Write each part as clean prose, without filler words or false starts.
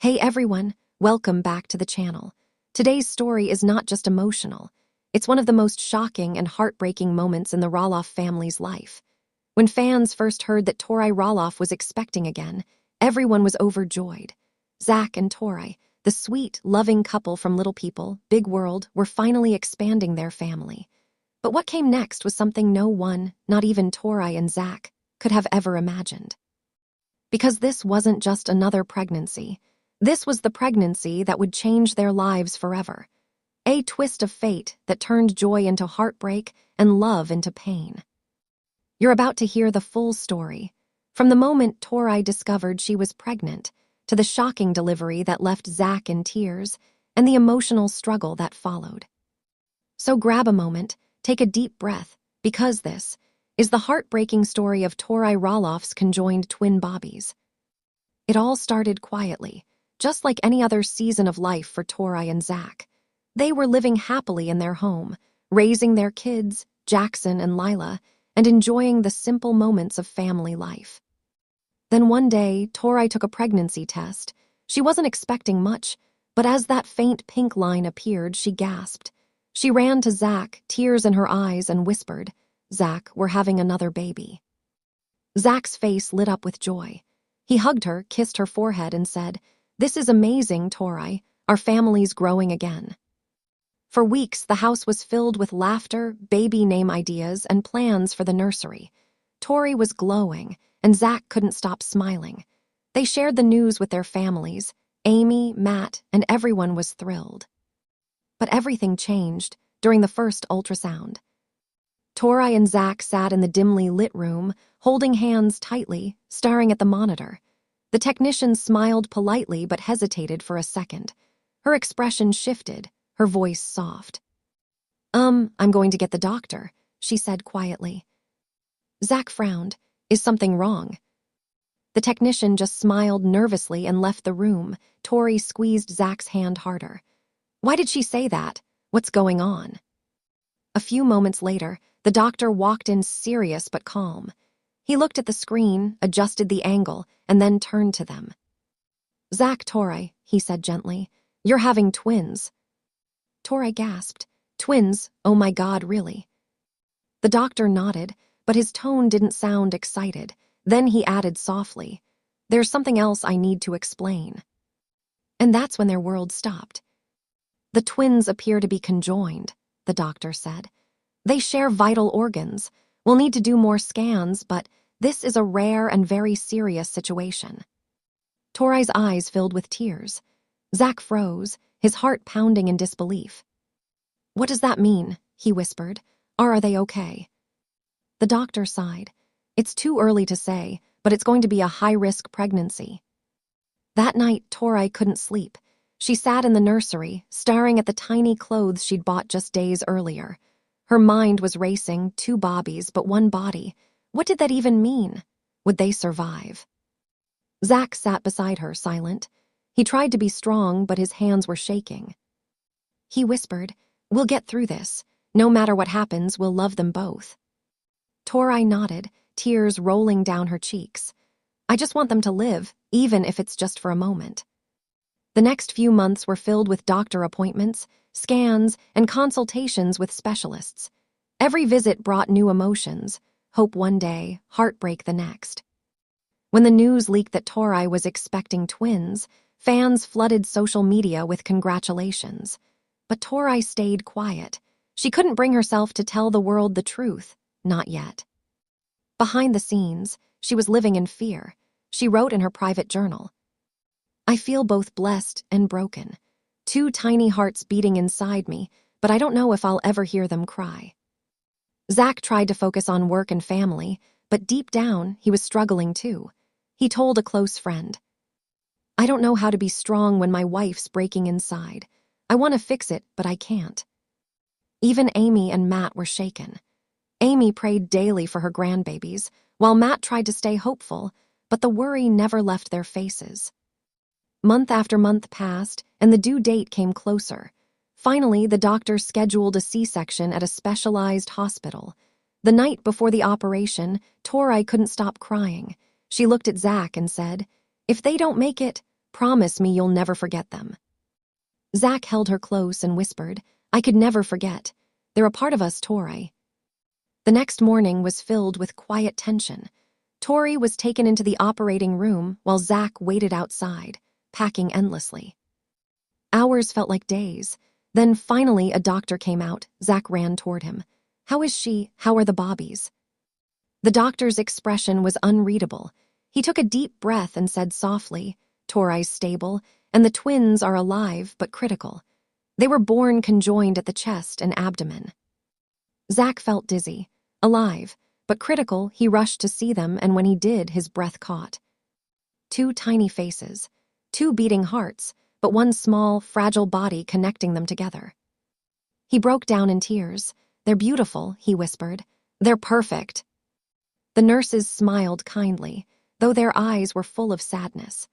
Hey everyone, welcome back to the channel. Today's story is not just emotional, it's one of the most shocking and heartbreaking moments in the Roloff family's life. When fans first heard that Tori Roloff was expecting again, everyone was overjoyed. Zach and Tori, the sweet, loving couple from Little People, Big World, were finally expanding their family. But what came next was something no one, not even Tori and Zach, could have ever imagined. Because this wasn't just another pregnancy. This was the pregnancy that would change their lives forever. A twist of fate that turned joy into heartbreak and love into pain. You're about to hear the full story, from the moment Tori discovered she was pregnant, to the shocking delivery that left Zach in tears, and the emotional struggle that followed. So grab a moment, take a deep breath, because this is the heartbreaking story of Tori Roloff's conjoined twin Bobbies. It all started quietly, just like any other season of life for Tori and Zach. They were living happily in their home, raising their kids, Jackson and Lila, and enjoying the simple moments of family life. Then one day, Tori took a pregnancy test. She wasn't expecting much, but as that faint pink line appeared, she gasped. She ran to Zach, tears in her eyes, and whispered, "Zach, we're having another baby." Zach's face lit up with joy. He hugged her, kissed her forehead, and said, "This is amazing, Tori. Our family's growing again." For weeks, the house was filled with laughter, baby name ideas, and plans for the nursery. Tori was glowing, and Zach couldn't stop smiling. They shared the news with their families. Amy, Matt, and everyone was thrilled. But everything changed during the first ultrasound. Tori and Zach sat in the dimly lit room, holding hands tightly, staring at the monitor. The technician smiled politely but hesitated for a second. Her expression shifted, her voice soft. I'm going to get the doctor," she said quietly. Zach frowned. "Is something wrong?" The technician just smiled nervously and left the room. Tori squeezed Zach's hand harder. "Why did she say that? What's going on?" A few moments later, the doctor walked in, serious but calm. He looked at the screen, adjusted the angle, and then turned to them. "Zach, Tori," he said gently, "you're having twins." Tori gasped. "Twins? Oh my God, really?" The doctor nodded, but his tone didn't sound excited. Then he added softly, "There's something else I need to explain." And that's when their world stopped. "The twins appear to be conjoined," the doctor said. "They share vital organs. We'll need to do more scans, but this is a rare and very serious situation." Tori's eyes filled with tears. Zach froze, his heart pounding in disbelief. "What does that mean?" he whispered. Are they okay?" The doctor sighed. "It's too early to say, but it's going to be a high-risk pregnancy." That night, Tori couldn't sleep. She sat in the nursery, staring at the tiny clothes she'd bought just days earlier. Her mind was racing, 2 Bobbies, but 1 body. What did that even mean? Would they survive? Zach sat beside her, silent. He tried to be strong, but his hands were shaking. He whispered, "We'll get through this. No matter what happens, we'll love them both." Tori nodded, tears rolling down her cheeks. "I just want them to live, even if it's just for a moment." The next few months were filled with doctor appointments, scans, and consultations with specialists. Every visit brought new emotions, hope one day, heartbreak the next. When the news leaked that Tori was expecting twins, fans flooded social media with congratulations. But Tori stayed quiet. She couldn't bring herself to tell the world the truth, not yet. Behind the scenes, she was living in fear. She wrote in her private journal, "I feel both blessed and broken. 2 tiny hearts beating inside me, but I don't know if I'll ever hear them cry." Zach tried to focus on work and family, but deep down, he was struggling too. He told a close friend, "I don't know how to be strong when my wife's breaking inside. I want to fix it, but I can't." Even Amy and Matt were shaken. Amy prayed daily for her grandbabies, while Matt tried to stay hopeful, but the worry never left their faces. Month after month passed, and the due date came closer. Finally, the doctor scheduled a C-section at a specialized hospital. The night before the operation, Tori couldn't stop crying. She looked at Zach and said, "If they don't make it, Promise me you'll never forget them." Zach held her close and whispered, "I could never forget. They're a part of us, Tori." The next morning was filled with quiet tension. Tori was taken into the operating room while Zach waited outside, packing endlessly. Hours felt like days. Then finally a doctor came out. Zach ran toward him. "How is she? How are the Bobbies?" The doctor's expression was unreadable. He took a deep breath and said softly, "Tori's stable, and the twins are alive but critical. They were born conjoined at the chest and abdomen." Zach felt dizzy. Alive, but critical. He rushed to see them, and when he did, his breath caught. Two tiny faces, two beating hearts, but one small, fragile body connecting them together. He broke down in tears. "They're beautiful," he whispered. "They're perfect." The nurses smiled kindly, though their eyes were full of sadness.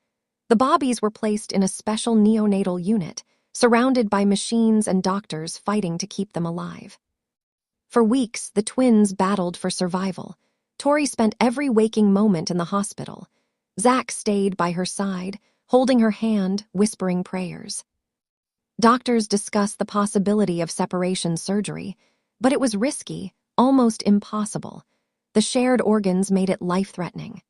The Bobbies were placed in a special neonatal unit, surrounded by machines and doctors fighting to keep them alive. For weeks, the twins battled for survival. Tori spent every waking moment in the hospital. Zach stayed by her side, holding her hand, whispering prayers. Doctors discussed the possibility of separation surgery, but it was risky, almost impossible. The shared organs made it life-threatening.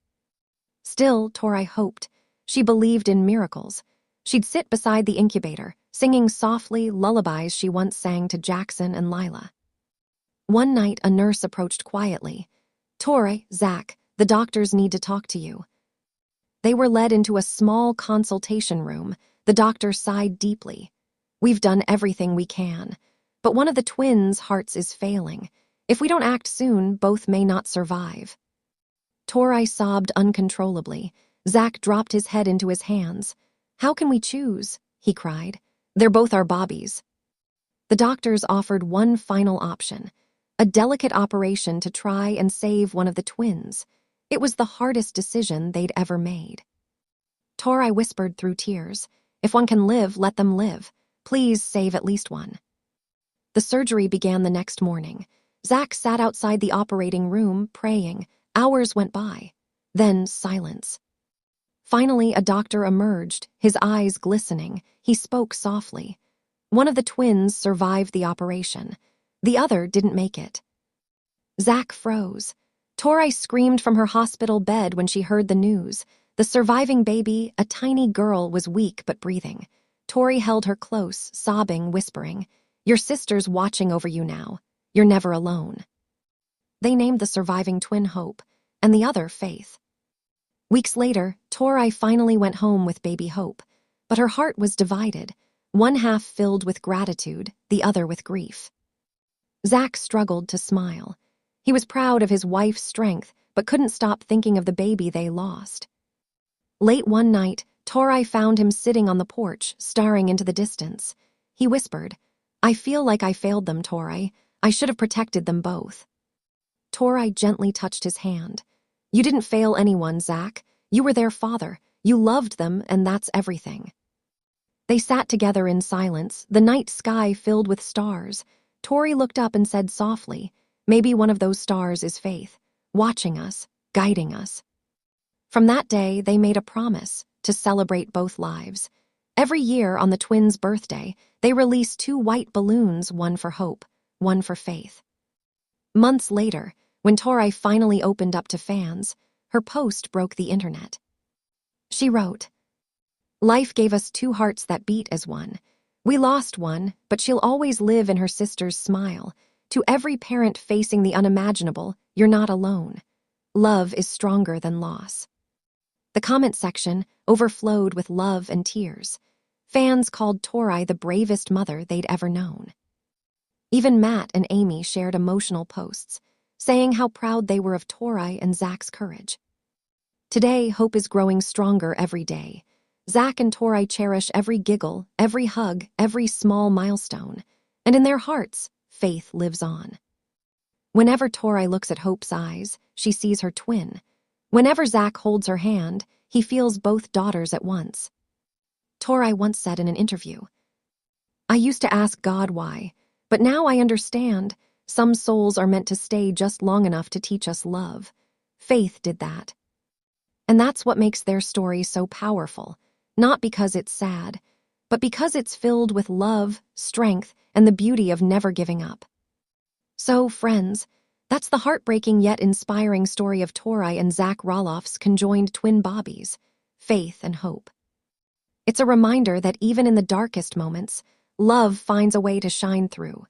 Still, Tori hoped. She believed in miracles. She'd sit beside the incubator, singing softly lullabies she once sang to Jackson and Lila. One night, a nurse approached quietly. "Tori, Zach, the doctors need to talk to you." They were led into a small consultation room. The doctor sighed deeply. "We've done everything we can, but one of the twins' hearts is failing. If we don't act soon, both may not survive." Tori sobbed uncontrollably. Zach dropped his head into his hands. "How can we choose?" he cried. "They're both our Bobbies." The doctors offered one final option, a delicate operation to try and save one of the twins. It was the hardest decision they'd ever made. Tori whispered through tears, "If one can live, let them live. Please save at least one." The surgery began the next morning. Zach sat outside the operating room, praying. Hours went by. Then silence. Finally, a doctor emerged, his eyes glistening. He spoke softly. One of the twins survived the operation. The other didn't make it. Zach froze. Tori screamed from her hospital bed when she heard the news. The surviving baby, a tiny girl, was weak but breathing. Tori held her close, sobbing, whispering, "Your sister's watching over you now. You're never alone." They named the surviving twin Hope, and the other Faith. Weeks later, Tori finally went home with baby Hope, but her heart was divided, one half filled with gratitude, the other with grief. Zach struggled to smile. He was proud of his wife's strength, but couldn't stop thinking of the baby they lost. Late one night, Tori found him sitting on the porch, staring into the distance. He whispered, "I feel like I failed them, Tori. I should have protected them both." Tori gently touched his hand. "You didn't fail anyone, Zach. You were their father. You loved them, and that's everything." They sat together in silence, the night sky filled with stars. Tori looked up and said softly, "Maybe one of those stars is Faith, watching us, guiding us." From that day, they made a promise to celebrate both lives. Every year on the twins' birthday, they release two white balloons, one for Hope, one for Faith. Months later, when Tori finally opened up to fans, her post broke the internet. She wrote, "Life gave us two hearts that beat as one. We lost one, but she'll always live in her sister's smile. To every parent facing the unimaginable, you're not alone. Love is stronger than loss." The comment section overflowed with love and tears. Fans called Tori the bravest mother they'd ever known. Even Matt and Amy shared emotional posts, saying how proud they were of Tori and Zach's courage. Today, Hope is growing stronger every day. Zach and Tori cherish every giggle, every hug, every small milestone. And in their hearts, faith lives on. Whenever Tori looks at Hope's eyes, she sees her twin. Whenever Zach holds her hand, he feels both daughters at once. Tori once said in an interview, "I used to ask God why, but now I understand. Some souls are meant to stay just long enough to teach us love. Faith did that." And that's what makes their story so powerful. not because it's sad, but because it's filled with love, strength, and the beauty of never giving up. So, friends, that's the heartbreaking yet inspiring story of Tori and Zach Roloff's conjoined twin Bobbies, faith and hope. It's a reminder that even in the darkest moments, love finds a way to shine through.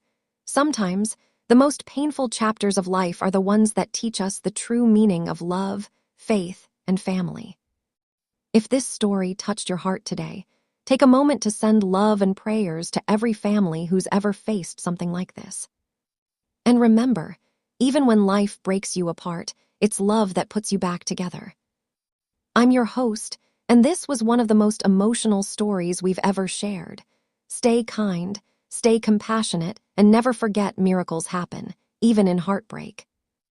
Sometimes, the most painful chapters of life are the ones that teach us the true meaning of love, faith, and family. If this story touched your heart today, take a moment to send love and prayers to every family who's ever faced something like this. And remember, even when life breaks you apart, it's love that puts you back together. I'm your host, and this was one of the most emotional stories we've ever shared. Stay kind, stay compassionate, and never forget miracles happen, even in heartbreak.